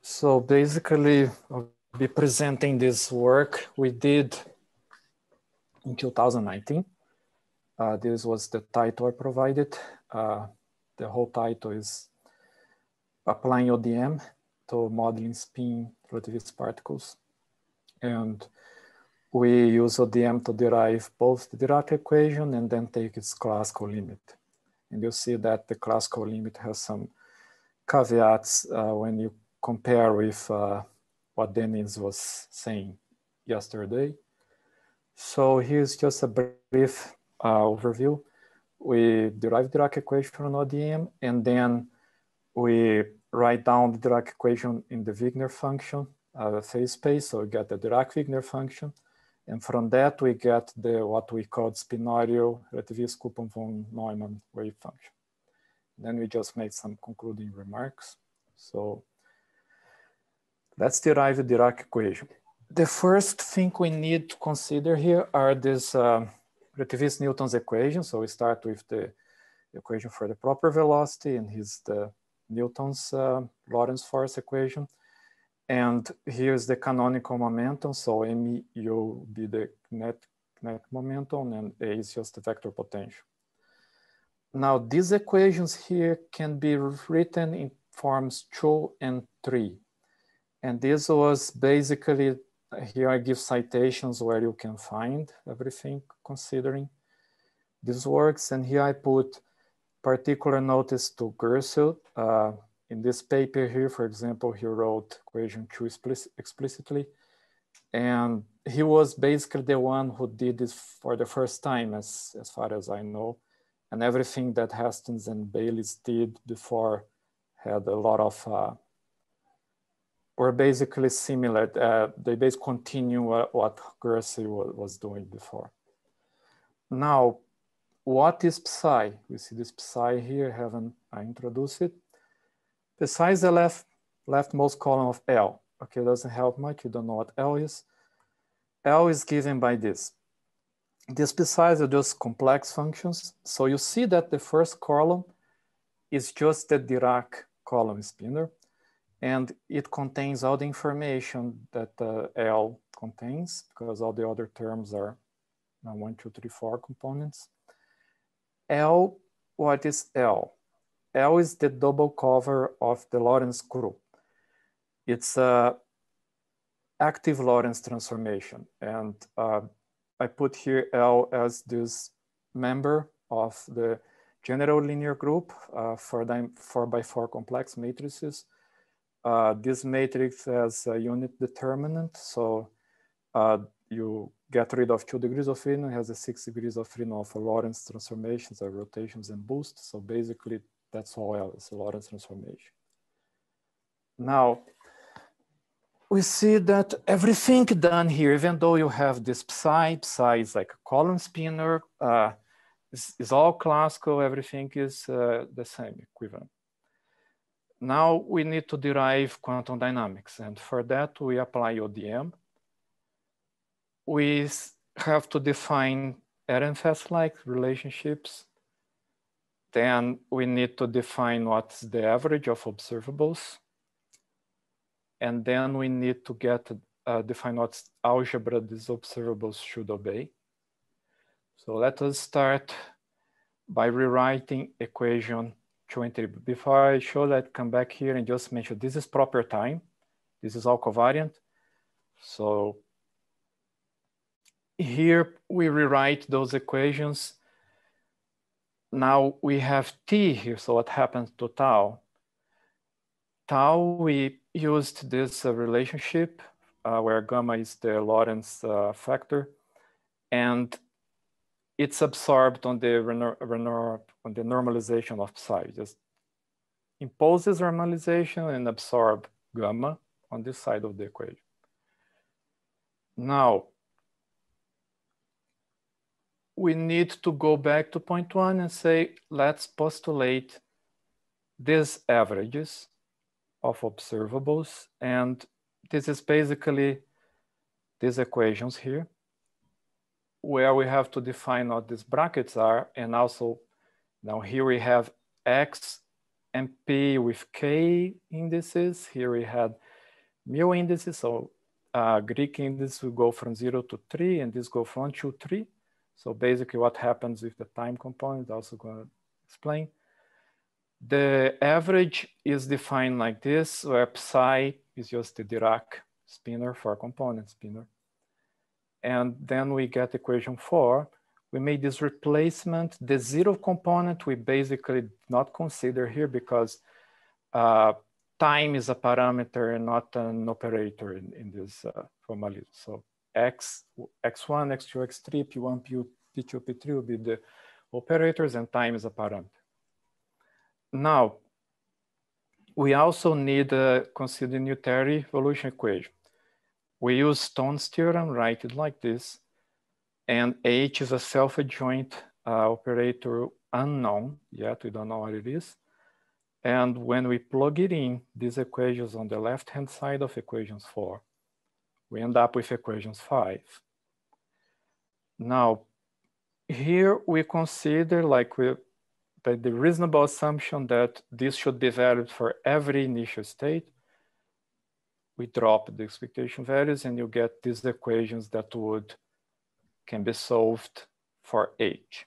So basically, I'll be presenting this work we did in 2019. This was the title I provided. The whole title is Applying ODM to Modeling Spin Relativist Particles. And we use ODM to derive both the Dirac equation and then take its classical limit. And you'll see that the classical limit has some caveats when you compare with what Dennis was saying yesterday. So here's just a brief overview. We derive the Dirac equation from ODM, and then we write down the Dirac equation in the Wigner function, phase space, so we get the Dirac-Wigner function. And from that, we get the what we call spinorial relativist Koopmanvon Neumann wave function. Then we just made some concluding remarks. So let's derive the Dirac equation. The first thing we need to consider here are these relativist Newton's equations. So we start with the equation for the proper velocity, and here's the Newton's Lorentz force equation. And here's the canonical momentum. So mu will be the net momentum, and A is just the vector potential. Now, these equations here can be written in forms 2 and 3. And this was basically, here I give citations where you can find everything considering these works. And here I put particular notice to Gersel. In this paper here, for example, he wrote equation 2 explicitly. And he was basically the one who did this for the first time, as far as I know. And everything that Hastings and Baylis did before had a lot of, were basically similar. They basically continue what Gersel was doing before. Now, what is psi? We see this psi here, haven't I introduced it? Psi is the leftmost column of L. Okay, doesn't help much, you don't know what L is. L is given by this. These psi's are just complex functions. So you see that the first column is just the Dirac column spinner, and it contains all the information that L contains, because all the other terms are 1, 2, 3, 4 components. L, what is L? L is the double cover of the Lorentz group. It's an active Lorentz transformation. And I put here L as this member of the general linear group for 4x4 complex matrices. This matrix has a unit determinant. So you get rid of 2 degrees of freedom. It has a 6 degrees of freedom of Lorentz transformations, or rotations and boosts. So basically, that's all L is, a Lorentz transformation. Now, we see that everything done here, even though you have this psi is like a column spinner, is all classical, everything is the same, equivalent. Now we need to derive quantum dynamics, and for that we apply ODM. We have to define Ehrenfest-like relationships. Then we need to define what's the average of observables. And then we need to define what algebra these observables should obey. So let us start by rewriting equation 23. Before I show that, come back here and just mention this is proper time. This is all covariant. So here we rewrite those equations. Now we have T here, so what happens to tau? Tau, we used this relationship where gamma is the Lorentz factor, and it's absorbed on the normalization of psi. Just imposes normalization and absorb gamma on this side of the equation. Now, we need to go back to point 1 and say, let's postulate these averages of observables. And this is basically these equations here, where we have to define what these brackets are. And also, now here we have X and P with K indices. Here we had mu indices. So Greek indices will go from 0 to 3, and this go from 1 to 3. So basically what happens with the time component, also going to explain. The average is defined like this, where psi is just the Dirac spinor for component spinor. And then we get equation 4. We made this replacement. The 0 component we basically not consider here because time is a parameter, not an operator in this formalism. So x1, x2, x3, p1, p2, p3 will be the operators, and time is a parameter. Now, we also need to consider unitary evolution equation. We use Spohn's theorem, write it like this, and H is a self-adjoint operator unknown, yet we don't know what it is. And when we plug it in, these equations on the left-hand side of equations 4, we end up with equations 5. Now, here we consider the reasonable assumption that this should be valid for every initial state. We drop the expectation values and you get these equations that can be solved for H.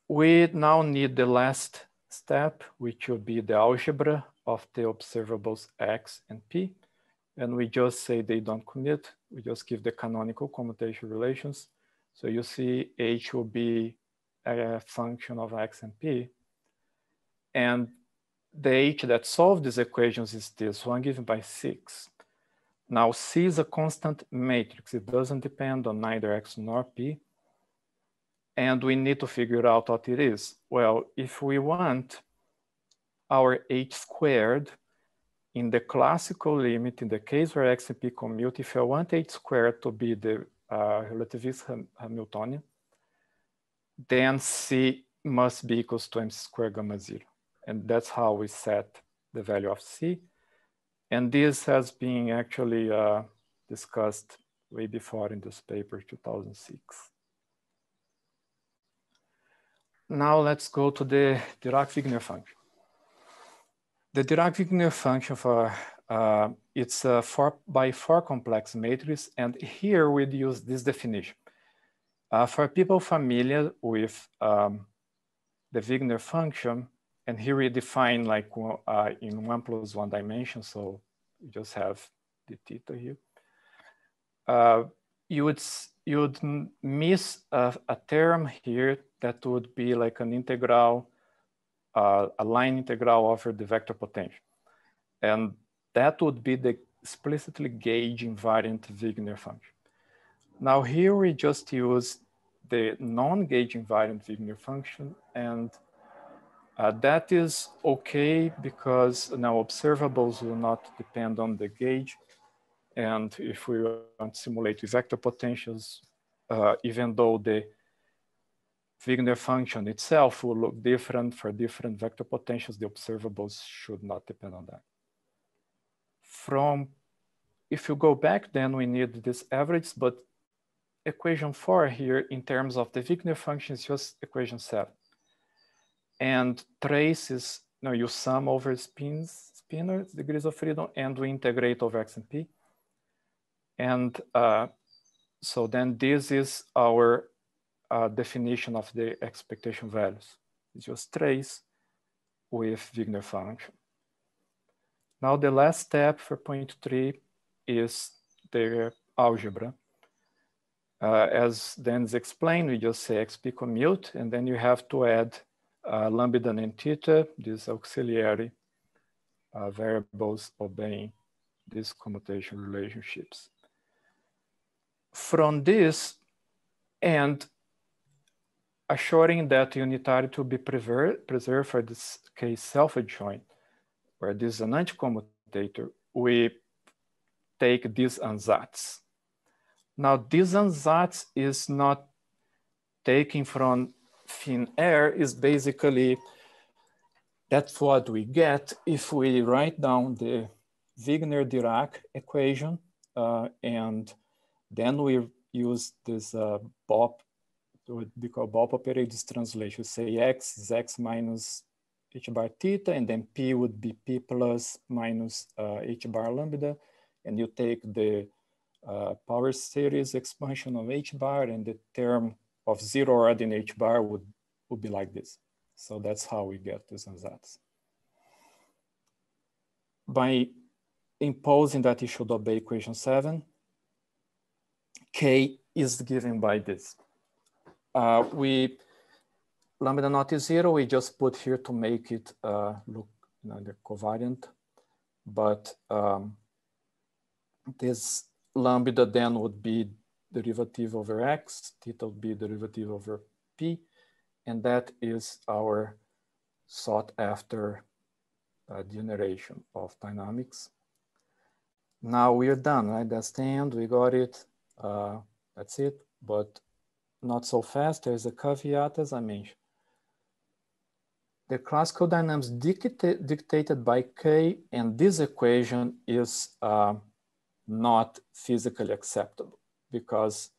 We now need the last step, which will be the algebra of the observables X and P. And we just say they don't commute. We just give the canonical commutation relations. So you see H will be a function of X and P. And the H that solves these equations is this one given by 6. Now C is a constant matrix. It doesn't depend on neither X nor P. And we need to figure out what it is. Well, if we want our H squared in the classical limit, in the case where X and P commute, if I want H squared to be the relativistic Hamiltonian, then C must be equals to MC squared gamma 0. And that's how we set the value of C. And this has been actually discussed way before in this paper, 2006. Now let's go to the Dirac-Wigner function. The Dirac-Wigner function it's a 4x4 complex matrix. And here we'd use this definition. For people familiar with the Wigner function, and here we define like in 1 plus 1 dimension, so you just have the theta here. You would miss a term here that would be like an integral, a line integral over the vector potential. And that would be the explicitly gauge invariant Wigner function. Now here we just use the non-gauge invariant Wigner function, and that is okay because now observables will not depend on the gauge. And if we want to simulate with vector potentials, even though the Wigner function itself will look different for different vector potentials, the observables should not depend on that. If you go back, then we need this average, but equation 4 here in terms of the Wigner function is just equation 7. And trace is, you sum over spinor, degrees of freedom, and we integrate over X and P. And so then this is our definition of the expectation values. It's just trace with Wigner function. Now the last step for point 3 is the algebra. As Dan's explained, we just say XP commute, and then you have to add lambda and theta, these auxiliary variables obeying these commutation relationships. From this, and assuring that unitarity will be preserved for this case self-adjoint, where this is an anticommutator, we take these ansatz. Now, this ansatz is not taken from thin air, is basically, that's what we get if we write down the Wigner-Dirac equation, and then we use this BOP, what we call BOP operator translation. Say X is X minus h bar theta, and then p would be p plus minus h bar lambda, and you take the power series expansion of h bar, and the term of zero order in h bar would be like this. So that's how we get this ansatz. By imposing that you should obey equation 7, k is given by this. Lambda not is 0, we just put here to make it look the covariant, but this lambda then would be derivative over x, theta would be derivative over p, and that is our sought after generation of dynamics. Now we're done, right? That's the end, we got it, that's it, but not so fast. There's a caveat, as I mentioned. The classical dynamics dictated by K, and this equation is not physically acceptable, because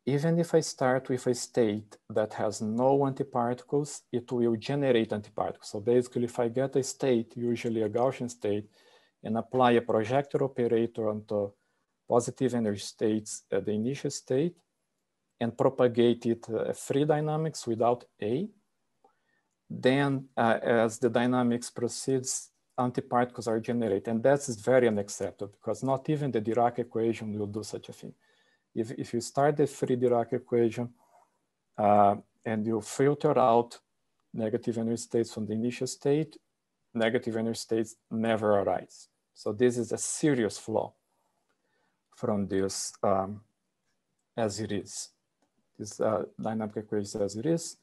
even if I start with a state that has no antiparticles, it will generate antiparticles. So basically, if I get a state, usually a Gaussian state, and apply a projector operator onto positive energy states at the initial state, and propagate it free dynamics without A, then as the dynamics proceeds, antiparticles are generated. And that is very unacceptable, because not even the Dirac equation will do such a thing. If you start the free Dirac equation and you filter out negative energy states from the initial state, negative energy states never arise. So this is a serious flaw from this as it is. This dynamic equation as it is.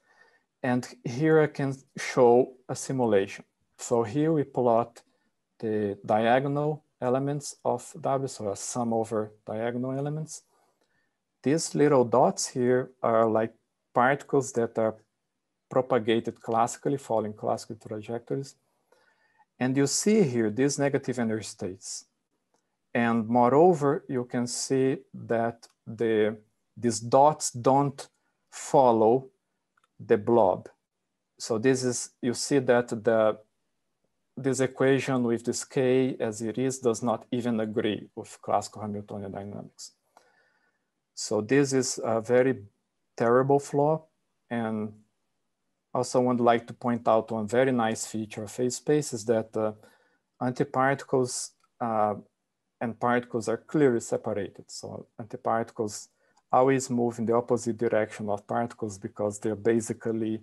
And here I can show a simulation. So here we plot the diagonal elements of W, so a sum over diagonal elements. These little dots here are like particles that are propagated classically, following classical trajectories. And you see here these negative energy states. And moreover, you can see that these dots don't follow the blob. So this is, you see that this equation with this K as it is does not even agree with classical Hamiltonian dynamics. So this is a very terrible flaw. And also would like to point out one very nice feature of phase space is that antiparticles and particles are clearly separated. So antiparticles always move in the opposite direction of particles because they're basically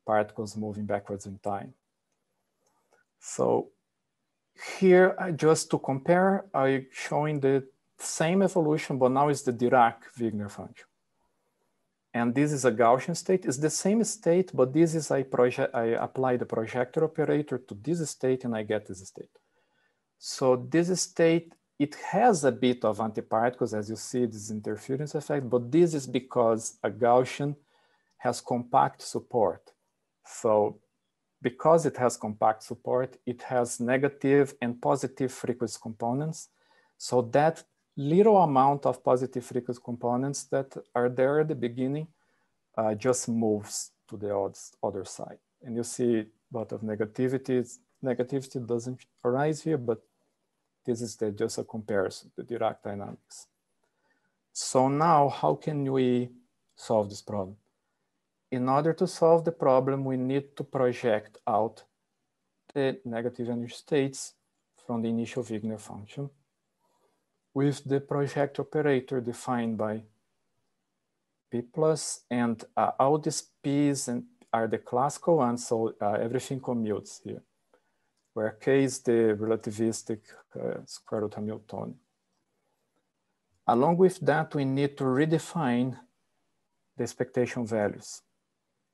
particles moving backwards in time. So here, just to compare, I'm showing the same evolution, but now it's the Dirac-Wigner function. And this is a Gaussian state. It's the same state, but this is I apply the projector operator to this state and I get this state. So this state, it has a bit of antiparticles, as you see, this interference effect, but this is because a Gaussian has compact support. So because it has compact support, it has negative and positive frequency components. So that little amount of positive frequency components that are there at the beginning just moves to the other side. And you see a lot of negativity. Negativity doesn't arise here, but this is just a comparison, the Dirac dynamics. So now, how can we solve this problem? In order to solve the problem, we need to project out the negative energy states from the initial Wigner function with the project operator defined by P plus, and all these P's are the classical ones, so everything commutes here, where K is the relativistic square root Hamiltonian. Along with that, we need to redefine the expectation values,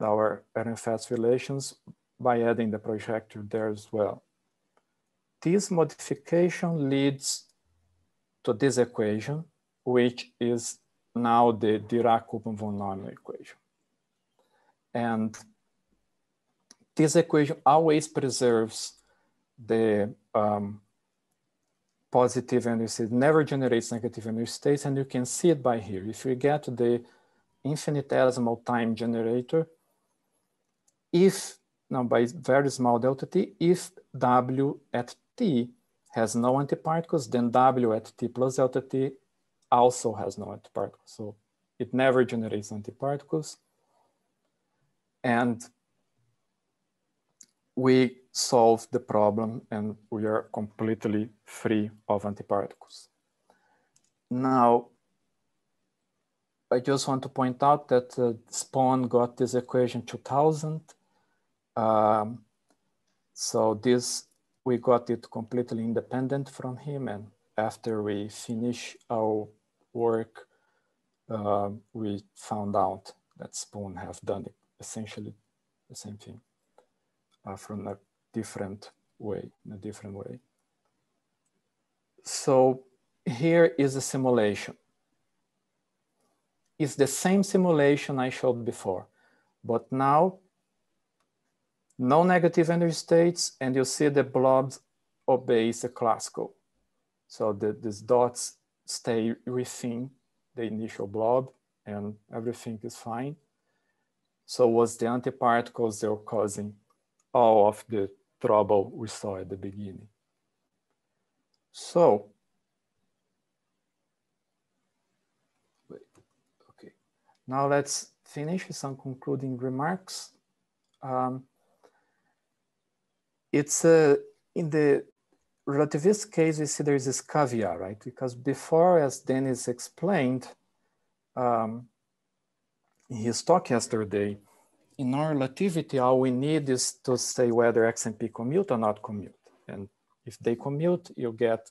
our Ehrenfest relations, by adding the projector there as well. This modification leads to this equation, which is now the Dirac Koopmanvon Neumann equation. And this equation always preserves the positive energy state, never generates negative energy states, and you can see it by here. If we get the infinitesimal time generator, if now by very small delta t, if W at t has no antiparticles, then W at t plus delta t also has no antiparticles. So it never generates antiparticles. And we solve the problem and we are completely free of antiparticles. Now, I just want to point out that Spohn got this equation 2000. So this, we got it completely independent from him. And after we finish our work, we found out that Spohn have done it, essentially the same thing from a different way, in a different way. So here is a simulation. It's the same simulation I showed before, but now no negative energy states, and you see the blobs obeys the classical. So these dots stay within the initial blob and everything is fine. So was the antiparticles, they were causing all of the trouble we saw at the beginning. So, okay, now let's finish with some concluding remarks. It's in the relativist case, we see there's this caveat, right? Because before, as Dennis explained in his talk yesterday, in our relativity, all we need is to say whether X and P commute or not commute. And if they commute, you get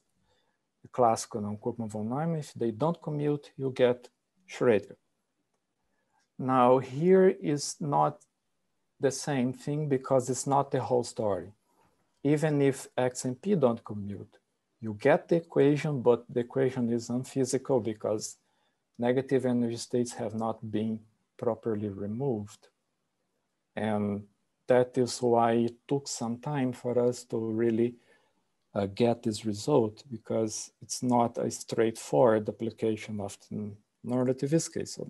the classical Koopmanvon Neumann. If they don't commute, you get Schrödinger. Now here is not the same thing because it's not the whole story. Even if X and P don't commute, you get the equation, but the equation is unphysical because negative energy states have not been properly removed. And that is why it took some time for us to really get this result, because it's not a straightforward application of the non-relativist case. So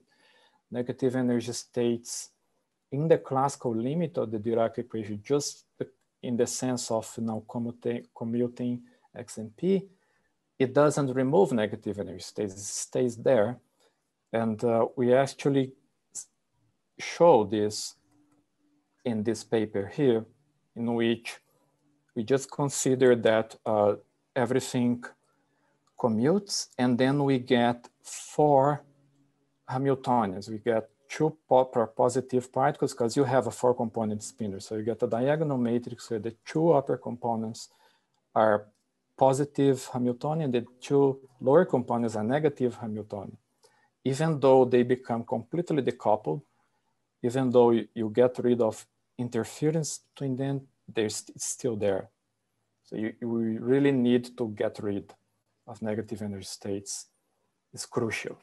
negative energy states in the classical limit of the Dirac equation, just in the sense of commuting X and P, it doesn't remove negative energy states, it stays there. And we actually show this in this paper here, in which we just consider that everything commutes, and then we get 4 Hamiltonians. We get 2 positive particles because you have a 4-component spinor. So you get a diagonal matrix where the 2 upper components are positive Hamiltonian, the 2 lower components are negative Hamiltonian. Even though they become completely decoupled, even though you get rid of interference between them, it's still there. So you really need to get rid of negative energy states. It's crucial.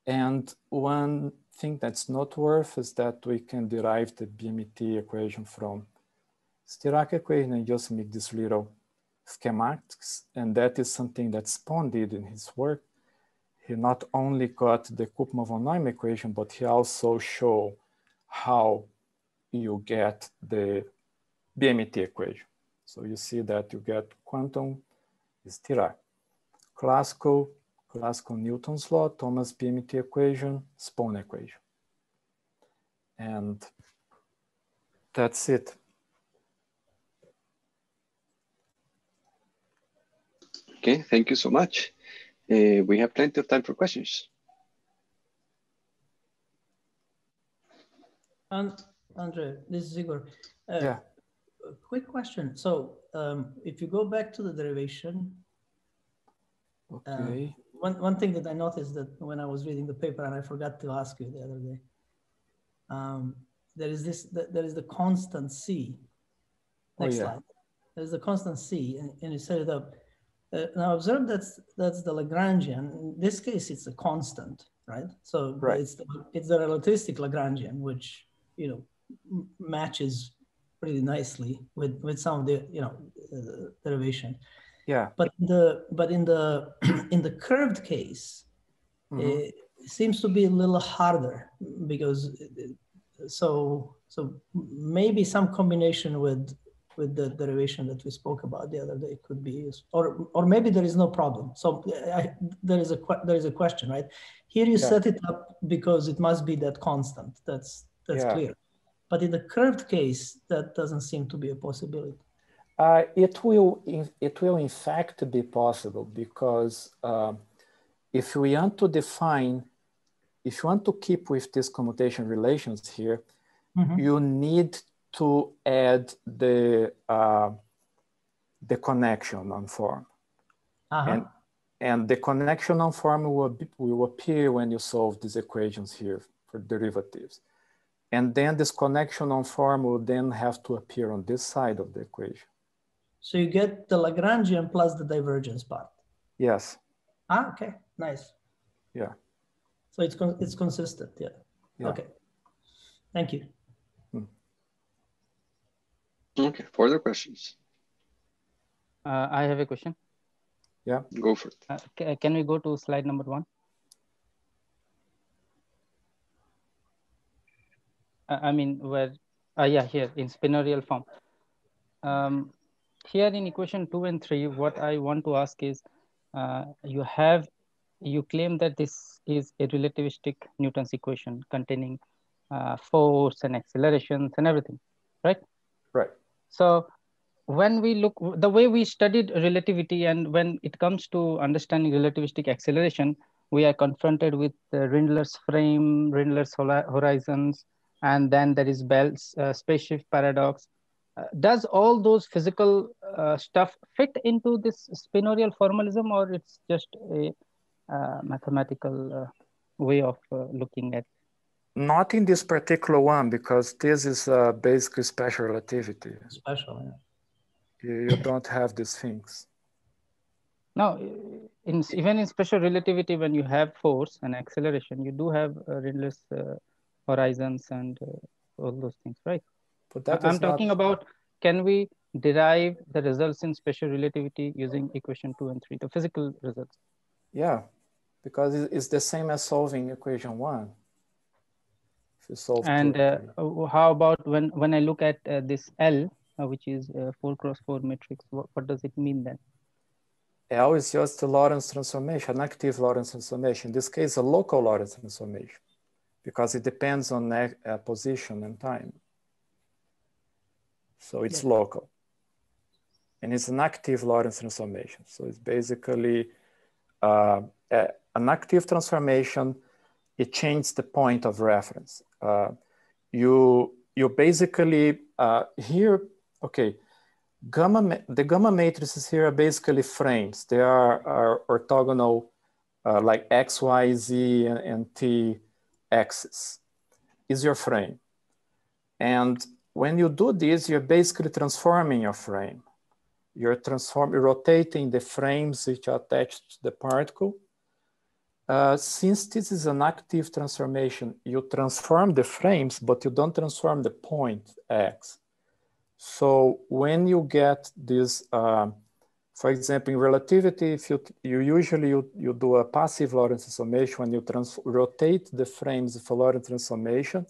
And one thing that's not worth is that we can derive the BMT equation from Dirac equation and just make these little schematics. And that is something that Spohn did in his work. He not only got the Koopmanvon Neumann equation, but he also showed how you get the BMT equation. So you see that you get quantum is Dirac. Classical Newton's law, Thomas BMT equation, Spohn equation. And that's it. Okay, thank you so much. We have plenty of time for questions. Andre, this is Igor. Yeah. A quick question. So if you go back to the derivation, okay. One thing that I noticed that when I was reading the paper, and I forgot to ask you the other day, there is the constant C. Next slide. There's the constant C, and you set it up. Now observe that's the Lagrangian. In this case, it's a constant, right? So right. it's the relativistic Lagrangian, which matches pretty nicely with some of the derivation. Yeah. But in the curved case, it seems to be a little harder because so maybe some combination with the derivation that we spoke about the other day could be used, or maybe there is no problem. So there is a question, right? Here you set it up because it must be that constant. That's clear. But in the curved case, that doesn't seem to be a possibility. It will in fact be possible, because if we want to define, if you want to keep with these commutation relations here, you need to add the connection on form. And the connection on form will appear when you solve these equations here for derivatives. And then this connection on form will then have to appear on this side of the equation. So you get the Lagrangian plus the divergence part. Yes. Okay, nice. Yeah. So it's consistent, yeah. Okay, thank you. Okay, further questions? I have a question. Yeah. Go for it. Can we go to slide number 1? I mean, where, here in spinorial form. Here in equation 2 and 3, what I want to ask is, you claim that this is a relativistic Newton's equation containing force and accelerations and everything, right? Right. So when we look, the way we studied relativity, and when it comes to understanding relativistic acceleration, we are confronted with Rindler's frame, Rindler's horizons, and then there is Bell's spaceship paradox. Does all those physical stuff fit into this spinorial formalism, or it's just a mathematical way of looking at? Not in this particular one, because this is basically special relativity. Special, yeah. You don't have these things. No, even in special relativity, when you have force and acceleration, you do have Rindler's horizons and all those things, right? But that I'm talking about, can we derive the results in special relativity using equation 2 and 3, the physical results? Yeah, because it's the same as solving equation 1. If you solve 2 and 3. How about when I look at this L, which is 4x4 matrix, what does it mean then? L is just a Lorentz transformation, an active Lorentz transformation. In this case, a local Lorentz transformation, because it depends on position and time. So it's local. And it's an active Lorentz transformation. So it's basically an active transformation. It changes the point of reference. You basically, here, okay, the gamma matrices here are basically frames. They are orthogonal, like X, Y, Z, and T axis is your frame. And when you do this, you're basically transforming your frame. You're rotating the frames which are attached to the particle. Since this is an active transformation, you transform the frames, but you don't transform the point X. So when you get this, for example, in relativity, if you usually do a passive Lorentz transformation when you rotate the frames of a Lorentz transformation,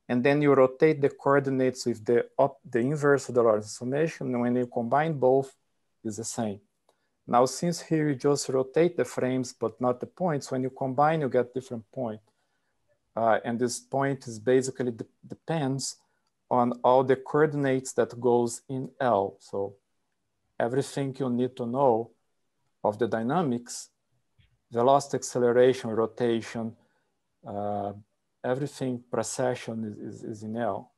and then you rotate the coordinates with the inverse of the Lorentz transformation, and when you combine both, it's the same. Now, since here you just rotate the frames, but not the points, when you combine, you get different point. And this point is basically depends on all the coordinates that goes in L. So everything you need to know of the dynamics, velocity, acceleration, rotation, everything precession is in L.